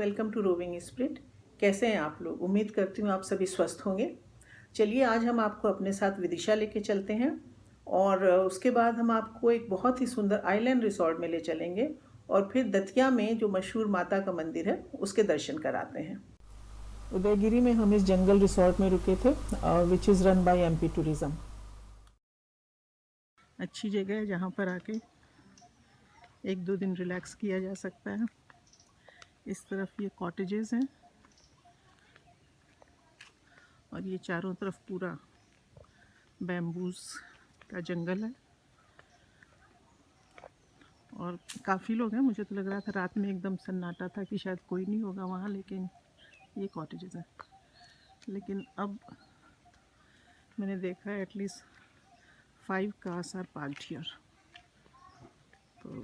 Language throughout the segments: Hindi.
Welcome to roving spirit. कैसे हैं आप लोग? उम्मीद करती हूँ आप सभी स्वस्थ होंगे। चलिए आज हम आपको अपने साथ विदिशा लेके चलते हैं और उसके बाद हम आपको एक बहुत ही सुंदर आइलैंड रिसोर्ट में ले चलेंगे और फिर दतिया में जो मशहूर माता का मंदिर है उसके दर्शन कराते हैं। उदयगिरी में हम इस जंगल रिसोर्ट में रुके थे which is run by MP tourism. अच्छी जगह है जहाँ पर आके एक दो दिन रिलैक्स किया जा सकता है। इस तरफ ये कॉटेजेस हैं और ये चारों तरफ पूरा बैम्बूस का जंगल है और काफ़ी लोग हैं। मुझे तो लग रहा था रात में एकदम सन्नाटा था कि शायद कोई नहीं होगा वहाँ, लेकिन ये कॉटेजेस हैं। लेकिन अब मैंने देखा है at least 5 cars are parked here, तो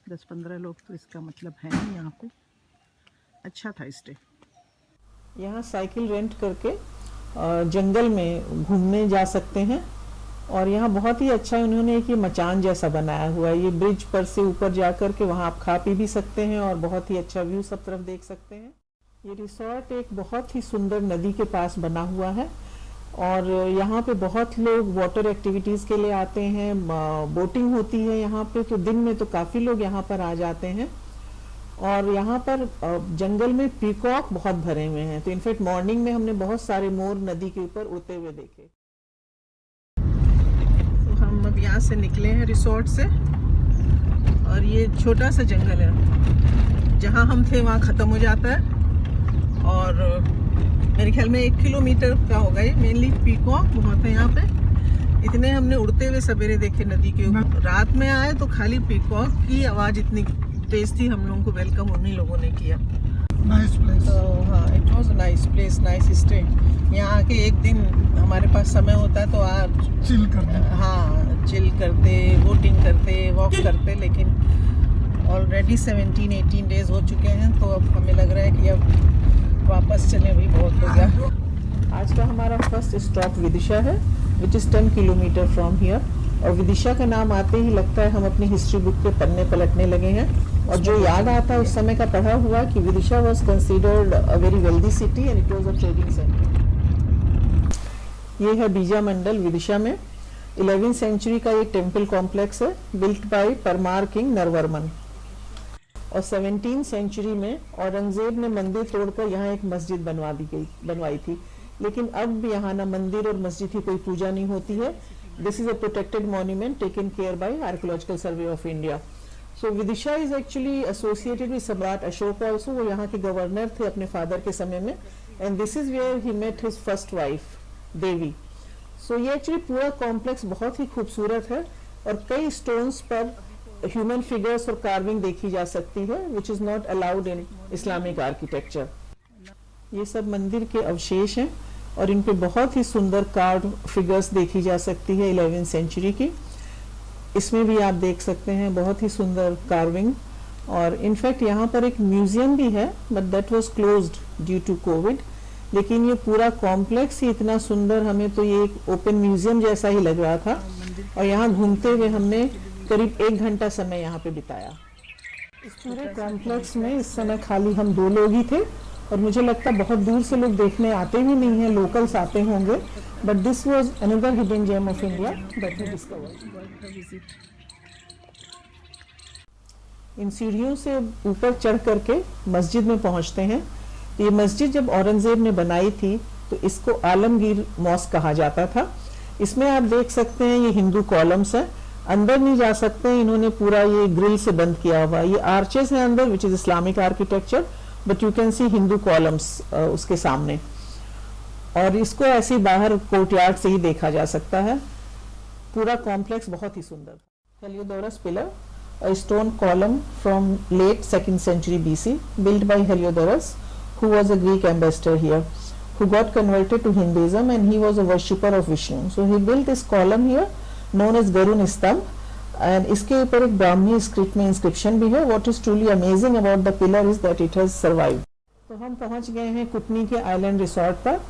10-15 लोग तो इसका मतलब है नहीं यहाँ पे। अच्छा था स्टे। यहाँ साइकिल रेंट करके जंगल में घूमने जा सकते हैं और यहाँ बहुत ही अच्छा उन्होंने एक ये मचान जैसा बनाया हुआ है। ये ब्रिज पर से ऊपर जा कर के वहाँ आप खा पी भी सकते हैं और बहुत ही अच्छा व्यू सब तरफ देख सकते हैं। ये रिसोर्ट एक बहुत ही सुंदर नदी के पास बना हुआ है और यहाँ पे बहुत लोग वाटर एक्टिविटीज़ के लिए आते हैं। बोटिंग होती है यहाँ पे, तो दिन में तो काफ़ी लोग यहाँ पर आ जाते हैं। और यहाँ पर जंगल में पीकॉक बहुत भरे हुए हैं, तो इनफैक्ट मॉर्निंग में हमने बहुत सारे मोर नदी के ऊपर उड़ते हुए देखे। तो हम अब यहाँ से निकले हैं रिसोर्ट से और ये छोटा सा जंगल है, जहाँ हम थे वहाँ ख़त्म हो जाता है और मेरे ख्याल में 1 किलोमीटर का होगा ये। मेनली पीकॉक बहुत है यहाँ पे। इतने हमने उड़ते हुए सवेरे देखे नदी के ऊपर। रात में आए तो खाली पीकॉक की आवाज़ इतनी तेज थी, हम लोगों को वेलकम उन्हीं लोगों ने किया। Nice place. तो हाँ, it was nice place, nice stay. यहाँ आके एक दिन हमारे पास समय होता है तो आप चिल करते। हाँ, चिल करते, बोटिंग करते, वॉक करते। लेकिन ऑलरेडी 17-18 डेज हो चुके हैं, तो अब हमें लग रहा है कि अब वापस चले, भी बहुत हो गया। आज का हमारा फर्स्ट स्टॉप विदिशा है, which is 10 kilometre from here. और विदिशा का नाम आते ही लगता है हम अपनी हिस्ट्री बुक के पन्ने पलटने लगे हैं और जो याद आता है उस समय का पढ़ा हुआ कि Vidisha was considered a very wealthy city and it was a trading centre. ये है बीजा मंडल विदिशा में। 11वीं सेंचुरी का ये टेम्पल कॉम्प्लेक्स है, built by Parmar king Naravarman. और 17वीं सेंचुरी में औरंगजेब ने मंदिर तोड़कर यहाँ एक मस्जिद बनवाई थी। लेकिन अब यहाँ ना मंदिर और मस्जिद की कोई पूजा नहीं होती है। This is a protected monument taken care by Archaeological Survey of India. So Vidisha is actually associated with Samrat Ashoka also. वो यहाँ के गवर्नर थे अपने फादर के समय में, and this is where he met his first wife, Devi. So ये actually पूरा कॉम्प्लेक्स बहुत ही खूबसूरत है और कई स्टोन्स पर ह्यूमन फिगर्स और कार्विंग देखी जा सकती है, which is not allowed in Islamic architecture. ये सब मंदिर के अवशेष हैं और इन पे बहुत ही सुंदर कार्व फिगर्स देखी जा सकती है 11वीं सेंचुरी की। इसमें भी आप देख सकते हैं बहुत ही सुंदर कार्विंग। और इनफैक्ट यहाँ पर एक म्यूजियम भी है, but that was closed due to Covid. लेकिन ये पूरा कॉम्प्लेक्स ही इतना सुंदर, हमें तो ये एक ओपन म्यूजियम जैसा ही लग रहा था। और यहाँ घूमते हुए हमने करीब 1 घंटा समय यहाँ पे बिताया। इस पूरे कॉम्प्लेक्स में इस समय खाली हम 2 लोग ही थे और मुझे लगता है बहुत दूर से लोग देखने आते भी नहीं हैं, लोकल्स आते होंगे। But this was another hidden gem of India that we discovered. इन सीढ़ियों से ऊपर चढ़ करके मस्जिद में पहुंचते हैं। ये मस्जिद जब औरंगजेब ने बनाई थी तो इसको आलमगीर मॉस्क कहा जाता था। इसमें आप देख सकते हैं ये हिंदू कॉलम्स हैं, अंदर नहीं जा सकते हैं, इन्होंने पूरा ये ग्रिल से बंद किया हुआ। ये आर्चेस हैं अंदर, which is Islamic architecture, but you can see Hindu columns उसके सामने। और इसको ऐसे बाहर कोर्टयार्ड से ही देखा जा सकता है। पूरा कॉम्प्लेक्स बहुत ही सुंदर। Heliodorus pillar, a stone column from late 2nd century BC, built by Heliodorus, who was a Greek ambassador here, who got converted to Hinduism, and he was a worshipper of Vishnu. So he built this column here, known as Garun Stambh, and इसके ऊपर एक ब्राह्मी स्क्रिप्ट में इंस्क्रिप्शन भी है। What is truly amazing about the pillar is that it has survived. तो हम पहुंच गए हैं कुटनी के आइलैंड रिसोर्ट पर,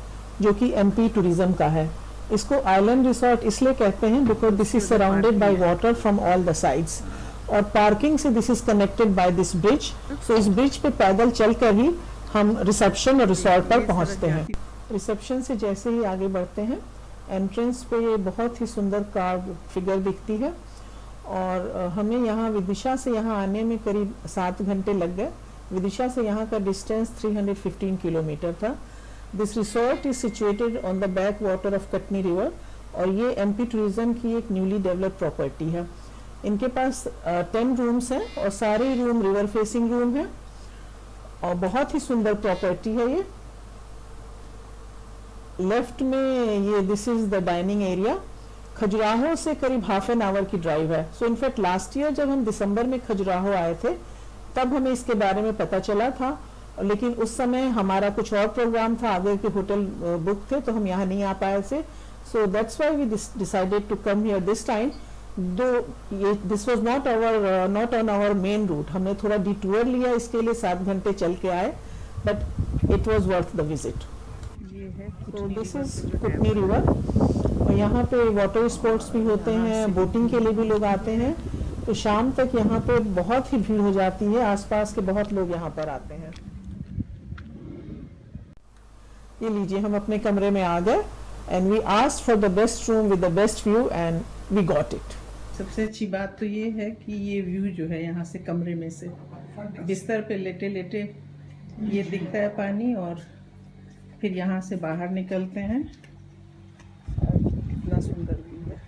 जो कि एमपी टूरिज्म का है। इसको आइलैंड रिसोर्ट इसलिए कहते हैं because this is surrounded by water from all the sides. और पार्किंग से this is connected by this bridge. So इस ब्रिज पे पैदल चलकर ही हम रिसेप्शन और रिसोर्ट पर पहुंचते हैं। रिसेप्शन से जैसे ही आगे बढ़ते हैं, एंट्रेंस पे ये बहुत ही सुंदर कार्व फिगर दिखती है और हमें यहाँ विदिशा से यहाँ आने में करीब 7 घंटे लग गए। विदिशा से यहाँ का डिस्टेंस 315 किलोमीटर था। This resort is situated on the back water of Katni river और ये एमपी टूरिज्म की एक न्यूली डेवलप्ड प्रॉपर्टी है। इनके पास 10 रूम्स हैं और सारे रूम रिवर फेसिंग रूम हैं और बहुत ही सुंदर प्रॉपर्टी है ये। लेफ्ट में ये this is the dining area. Khajuraho से करीब हाफ एन आवर की ड्राइव है। सो इनफैक्ट लास्ट ईयर जब हम दिसंबर में खजुराहो आए थे तब हमें इसके बारे में पता चला था, लेकिन उस समय हमारा कुछ और प्रोग्राम था, आगे के होटल बुक थे तो हम यहाँ नहीं आ पाए थे। So that's why we decided to come here this time. Though this was not on our main route. हमने थोड़ा डिटूर लिया इसके लिए, 7 घंटे चल के आए, but it was worth the visit. तो दिस इज कुटनी रिवर और यहाँ पे वाटर स्पोर्ट्स भी होते हैं, बोटिंग के लिए भी लोग आते हैं। तो शाम तक यहाँ पे बहुत ही भीड़ हो जाती है, आसपास के बहुत लोग यहाँ पर आते हैं। ये लीजिए, हम अपने कमरे में आ गए and we asked for the best room with the best view and we got it. सबसे अच्छी बात तो ये है कि ये व्यू जो है यहाँ से कमरे में से बिस्तर पे लेटे लेटे ये दिखता है पानी और फिर यहाँ से बाहर निकलते हैं और कितना सुंदर व्यू है।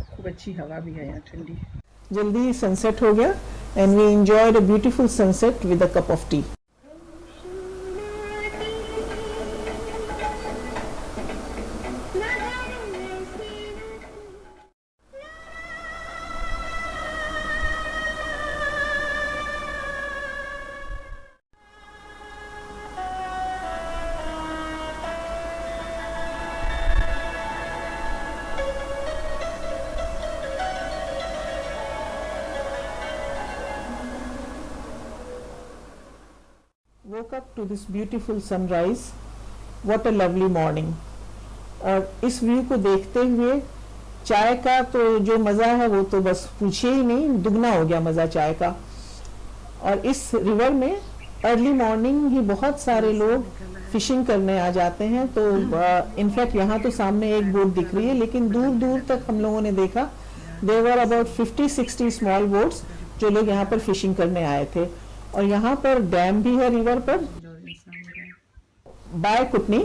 खूब अच्छी हवा भी है यहाँ, ठंडी। जल्दी सनसेट हो गया and we enjoyed a beautiful sunset with a cup of tea. Woke up to this beautiful sunrise. What a lovely morning. और इस व्यू को देखते हुए चाय का तो जो मज़ा है वो तो बस पूछिए ही नहीं, दुगना हो गया मज़ा चाय का। और इस रिवर में अर्ली मॉर्निंग ही बहुत सारे लोग फिशिंग करने आ जाते हैं। तो इनफैक्ट यहाँ तो सामने एक बोट दिख रही है, लेकिन दूर दूर तक हम लोगों ने देखा there were about 50-60 small boats जो लोग यहाँ पर फिशिंग करने आए थे। और यहाँ पर डैम भी है रिवर पर। Bye Kutni.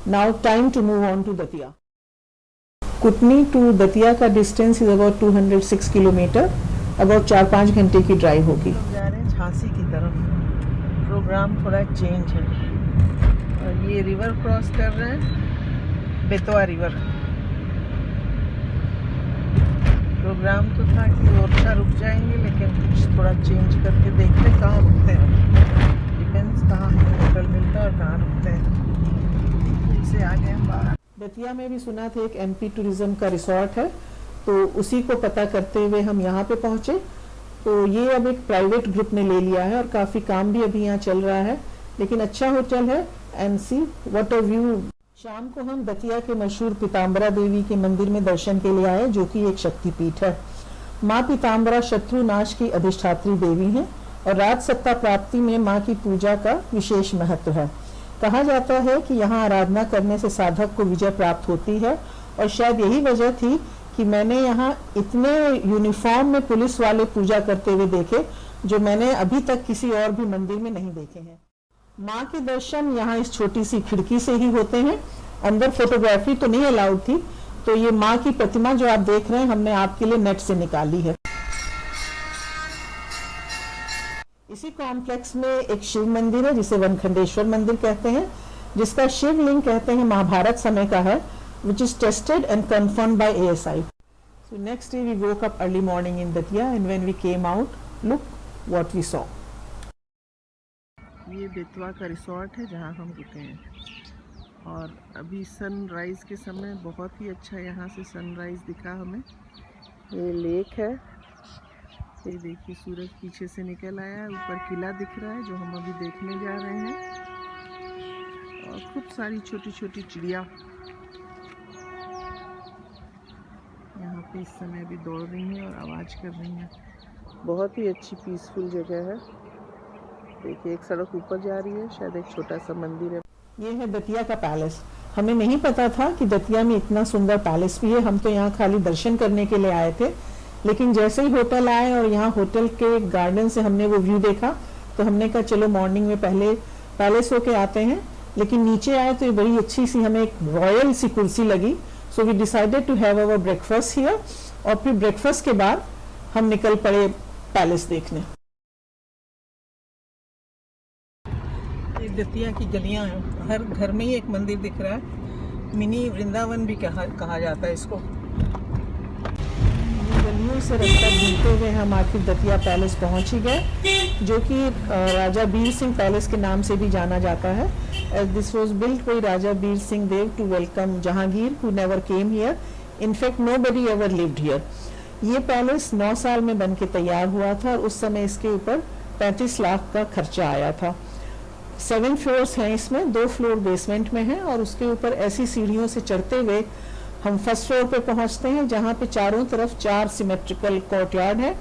Now time to move on to Datia. Kutni to Datia का distance is about 206 kilometre. About 4-5 घंटे की ड्राइव होगी। हम जा रहे हैं झांसी की तरफ। प्रोग्राम थोड़ा चेंज है और ये रिवर क्रॉस कर रहे हैं, बेतवा रिवर। प्रोग्राम तो था कि ओरछा रुक जाएंगे, लेकिन कुछ थोड़ा चेंज करके देखते हैं कहाँ रुकते हैं। डिपेंड्स कहाँ हमें होटल मिलता है और कहाँ रुकते हैं। इससे आगे हम बाहर। दतिया में भी सुना था एक एमपी टूरिज्म का रिसोर्ट है, तो उसी को पता करते हुए हम यहाँ पे पहुँचे। तो ये अब एक प्राइवेट ग्रुप ने ले लिया है और काफ़ी काम भी अभी यहाँ चल रहा है, लेकिन अच्छा होटल है। And see what a view. शाम को हम दतिया के मशहूर पीताम्बरा देवी के मंदिर में दर्शन के लिए आए, जो कि एक शक्तिपीठ है। माँ पीताम्बरा शत्रु नाश की अधिष्ठात्री देवी हैं और राज सत्ता प्राप्ति में माँ की पूजा का विशेष महत्व है। कहा जाता है कि यहाँ आराधना करने से साधक को विजय प्राप्त होती है और शायद यही वजह थी कि मैंने यहाँ इतने यूनिफॉर्म में पुलिस वाले पूजा करते हुए देखे, जो मैंने अभी तक किसी और भी मंदिर में नहीं देखे हैं। माँ के दर्शन यहाँ इस छोटी सी खिड़की से ही होते हैं। अंदर फोटोग्राफी तो नहीं अलाउड थी, तो ये माँ की प्रतिमा जो आप देख रहे हैं हमने आपके लिए नेट से निकाली है। इसी कॉम्प्लेक्स में एक शिव मंदिर है जिसे वनखंडेश्वर मंदिर कहते हैं, जिसका शिवलिंग कहते हैं महाभारत समय का है, which is tested and confirmed by ASI. So next day we woke up early morning in Datia, and when we came out, look what we saw. ये बेतवा का रिसोर्ट है जहाँ हम रुके हैं और अभी सनराइज के समय बहुत ही अच्छा यहाँ से सनराइज दिखा हमें। ये लेक है, ये देखिए सूरज पीछे से निकल आया है, ऊपर किला दिख रहा है जो हम अभी देखने जा रहे हैं और खूब सारी छोटी छोटी चिड़िया यहाँ औरतें इस समय भी दौड़ रही हैं और आवाज़ कर रही हैं। बहुत ही अच्छी पीसफुल जगह है। देखिए एक सड़क ऊपर जा रही है, शायद एक छोटा सा मंदिर है। ये है दतिया का पैलेस। हमें नहीं पता था कि दतिया में इतना सुंदर पैलेस भी है। हम तो यहाँ खाली दर्शन करने के लिए आए थे, लेकिन जैसे ही होटल आए और यहाँ होटल के गार्डन से हमने वो व्यू देखा तो हमने कहा चलो मॉर्निंग में पहले पैलेस होके आते हैं। लेकिन नीचे आए तो ये बड़ी अच्छी सी हमें एक रॉयल सी कुर्सी लगी। So we decided to have our breakfast here, और फिर ब्रेकफास्ट के बाद हम निकल पड़े पैलेस देखने। ये दतिया की गलियां हैं, हर घर में ही एक मंदिर दिख रहा है। मिनी वृंदावन भी कहा जाता है इसको। गलियों से रास्ता ढूंढते हुए हम आखिर दतिया पैलेस पहुंच ही गए, जो कि राजा बीर सिंह पैलेस के नाम से भी जाना जाता है। This was built by Raja Bir Singh Dev to welcome Jahangir, who never came here. In fact nobody ever lived here. ये पैलेस 9 साल में बन के तैयार हुआ था और उस समय इसके ऊपर 35 लाख का खर्चा आया था। 7 फ्लोर्स हैं इसमें, 2 फ्लोर बेसमेंट में है, और उसके ऊपर ऐसी सीढ़ियों से चढ़ते हुए हम फर्स्ट फ्लोर पे पहुंचते हैं, जहां पे चारों तरफ 4 सिमेट्रिकल कोर्टयार्ड है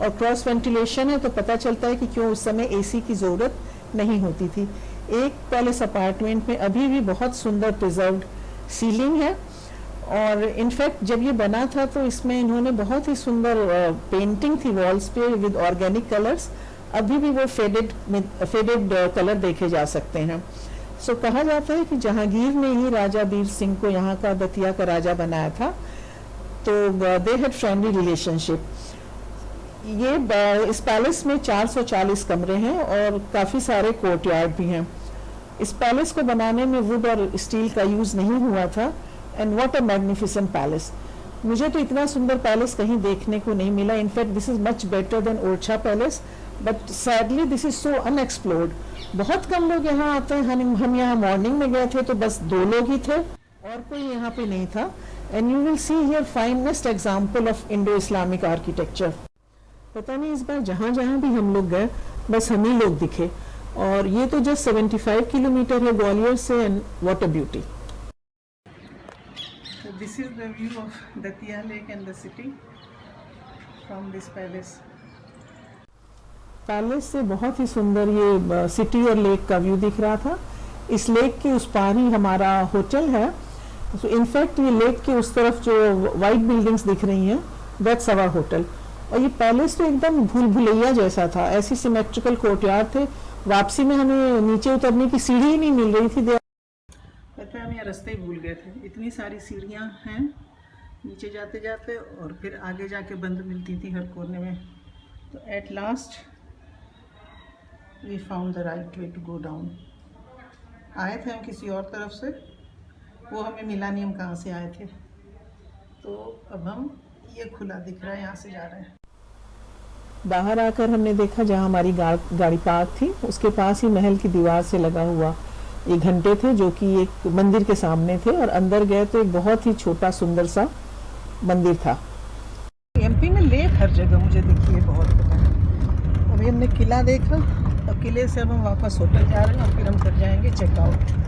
और क्रॉस वेंटिलेशन है। तो पता चलता है कि क्यों उस समय एसी की जरूरत नहीं होती थी। एक पैलेस अपार्टमेंट में अभी भी बहुत सुंदर प्रिजर्व्ड सीलिंग है, और इनफैक्ट जब ये बना था तो इसमें इन्होंने बहुत ही सुंदर पेंटिंग थी वॉल्स पे विद ऑर्गेनिक कलर्स। अभी भी वो फेडेड कलर देखे जा सकते हैं। सो कहा जाता है कि जहांगीर ने ही राजा बीर सिंह को यहाँ का दतिया का राजा बनाया था, तो दे हैड फ्रेंडली रिलेशनशिप। ये इस पैलेस में 440 कमरे हैं और काफ़ी सारे कोर्टयार्ड भी हैं। इस पैलेस को बनाने में वुड और स्टील का यूज़ नहीं हुआ था। And what a magnificent palace. मुझे तो इतना सुंदर पैलेस कहीं देखने को नहीं मिला। In fact this is much better than Orchha palace, but sadly this is so unexplored. बहुत कम लोग यहाँ आते हैं। हम यहाँ मॉर्निंग में गए थे तो बस 2 लोग ही थे और कोई यहाँ पे नहीं था। And you will see here finest example of Indo Islamic architecture. पता नहीं इस बार जहाँ जहाँ भी हम लोग गए बस हम ही लोग दिखे, और ये तो जस्ट 75 किलोमीटर है ग्वालियर से। And what a beauty. This is the view of Datia lake and the city from this palace. Palace से बहुत ही सुंदर ये सिटी और लेक का व्यू दिख रहा था। इस लेक के उस पार ही हमारा होटल है। सो इनफैक्ट ये लेक के उस तरफ जो वाइट बिल्डिंग्स दिख रही हैं, दैट्स आवर होटल। और ये पैलेस तो एकदम भूल भुलैया जैसा था। ऐसी सिमेट्रिकल कोर्टयार्ड थे। वापसी में हमें नीचे उतरने की सीढ़ी ही नहीं मिल रही थी। कहते हैं हम यहाँ रास्ते ही भूल गए थे। इतनी सारी सीढ़ियाँ हैं नीचे जाते जाते, और फिर आगे जाके बंद मिलती थी हर कोने में। तो at last we found the right way to go down. आए थे हम किसी और तरफ से, वो हमें मिला नहीं हम कहाँ से आए थे। तो अब हम ये खुला दिख रहा है, यहाँ से जा रहे हैं। बाहर आकर हमने देखा जहाँ हमारी गाड़ी पार्क थी उसके पास ही महल की दीवार से लगा हुआ ये घंटे थे, जो कि एक मंदिर के सामने थे। और अंदर गए तो एक बहुत ही छोटा सुंदर सा मंदिर था। एमपी में लेक हर जगह मुझे दिखी है, बहुत पता है। अभी हमने किला देखा और किले से अब हम वापस होटल जा रहे हैं और फिर हम कर जाएंगे चेकआउट।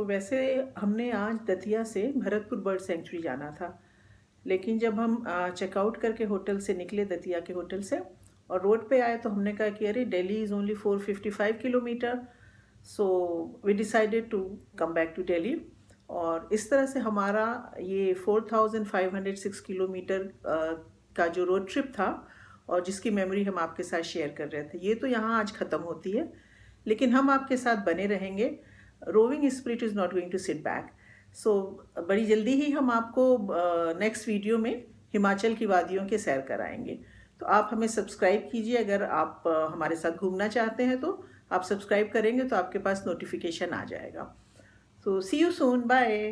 वैसे हमने आज दतिया से भरतपुर बर्ड सेंचुरी जाना था, लेकिन जब हम चेकआउट करके होटल से निकले, दतिया के होटल से, और रोड पे आए तो हमने कहा कि अरे Delhi is only 455 kilometre. So we decided to come back to Delhi. और इस तरह से हमारा ये 4506 किलोमीटर का जो रोड ट्रिप था और जिसकी मेमोरी हम आपके साथ शेयर कर रहे थे, ये तो यहाँ आज ख़त्म होती है, लेकिन हम आपके साथ बने रहेंगे। Roving spirit is not going to sit back. So बड़ी जल्दी ही हम आपको नेक्स्ट वीडियो में हिमाचल की वादियों के सैर कराएंगे। तो आप हमें सब्सक्राइब कीजिए अगर आप हमारे साथ घूमना चाहते हैं तो आप सब्सक्राइब करेंगे तो आपके पास नोटिफिकेशन आ जाएगा। सो सी यू सून, बाय।